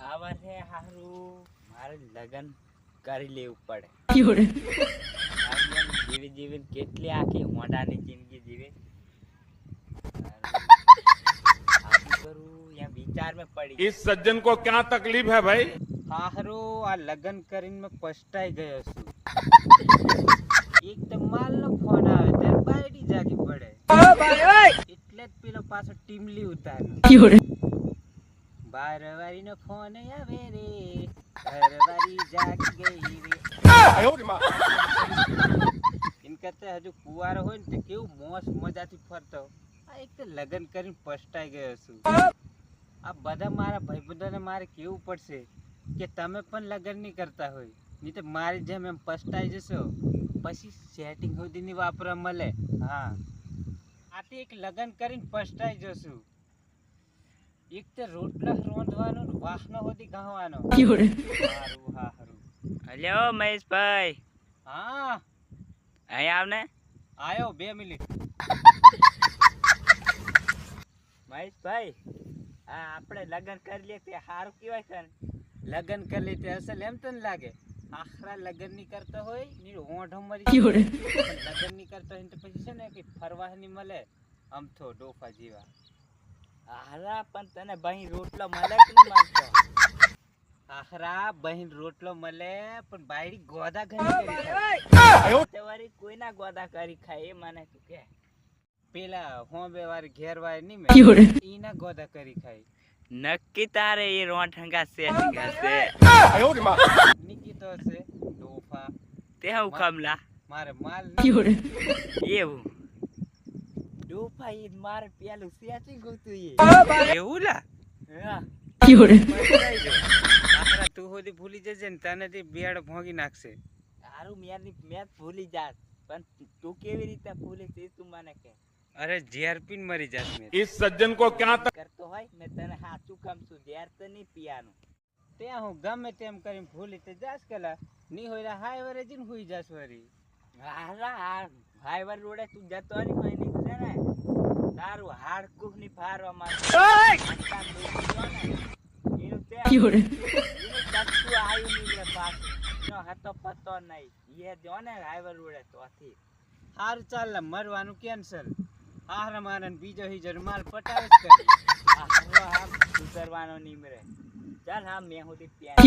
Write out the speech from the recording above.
આ વર્ષે હારું મારે લગન કરી લેવું પડે. જીવી જીવીને કેટલી આખી હોંડાની જિંદગી જીવી. આખું કરું યા વિચાર में પડી. इस सज्जन को क्या तकलीफ है भाई? હારું આ લગન કરીને મેં પસ્તાઈ ગયો છું. એક તો માલનો ફોન આવે ત્યારે બાયડી જાગી પડે. એટલે જ પેલો પાછો ટીમલી ઉતારે. બારવારીનો ફોન આવે રે, ઘરવાળી જાગી ગઈ રે. એમ કરતા હજુ કુંવારો હોય ને તો કેવું મોજ મજાથી ફરતો. આ એક તો લગન કરીને પસ્તાઈ ગયો છું. આ બધા મારા ભાઈબંધોને મારે કેવું પડશે કે તમે પણ લગન નહીં કરતા હોય, નહીં તો મારી જેમ એમ પસ્તાઈ જશો પછી સેટિંગ સુધીની વાપરવા મળે. હા, આથી એક લગન કરીને પસ્તાઈ જશું. એક તો રોટલા રોંધવાનો ને વાસણો સુધી ગાવાનો. હારું હારું. હેલો મહેશભાઈ. હા અહીંયા આવને. આયો 2 મિનિટ. મહેશભાઈ, હા આપણે લગન કરી લે તે સારું કહેવાય છે ને. લગન કરી લે તે અસલ એમ તો લાગે. આખરા લગન નહીં કરતો હોય ની ઓઢો મરી લગન નહીં કરતો હોય તો પછી છે ને કે ફરવા નહીં મળે અમથો ડોફા જેવા. આખરા પણ તને બહીન રોટલો મળે કે નહીં મળતો? આખરા બહીન રોટલો મળે પણ બાયડી ગોદા ઘણી કરી ખાય. તમારી કોઈના ગોદા કરી ખાય એ મને તું કે. પેલા હોંબે વાળી ઘેર વાળી નહીં મેં ઈના ગોદા કરી ખાય. નક્કી તારે એ રોંઠંગા સેટિંગ હશે. નિકી તો હશે ડોફા. તે હું કમલા મારે માલ એવું ડોફા ઈ મારે પેલું સેટિંગ હતું એ એવું લા. હા આખરા તું હોદી ભૂલી જજે ને તને તે બેડ ભોગી નાખશે. હારું મેં ભૂલી જાત પણ તું કેવી રીતે ભૂલી છે તું મને કે. અરે ઝેર પીને મરી જાત મેં. इस सज्जन को क्या કરતો હોય મેં તને સાચું કમ છું, ઝેર તો નહીં પીવાનું. ત્યાં હું ગમે તેમ કરીને ભૂલી તે જાસ કેલા નહીં હોય હાઈવરે જઈને હુઈ જાસ વરી. હાઈવર રોડે તું જતો નહીં હોય ની છે ને તારું હાડકું ની ફારવા માંગે એનું તે એનું કચ્છું આયુ નીકળે પાછું એનો હતો પતો નહીં એ જો ને હાઈવર રોડે તો આથી. હારું ચાલ મરવાનું કેન્સલ. આહરા મારે બીજો હિજર માલ પટાવે જ કરી. આ સુધરવાનો નીમરે. ચાલ હા મેં સુધી પ્યાર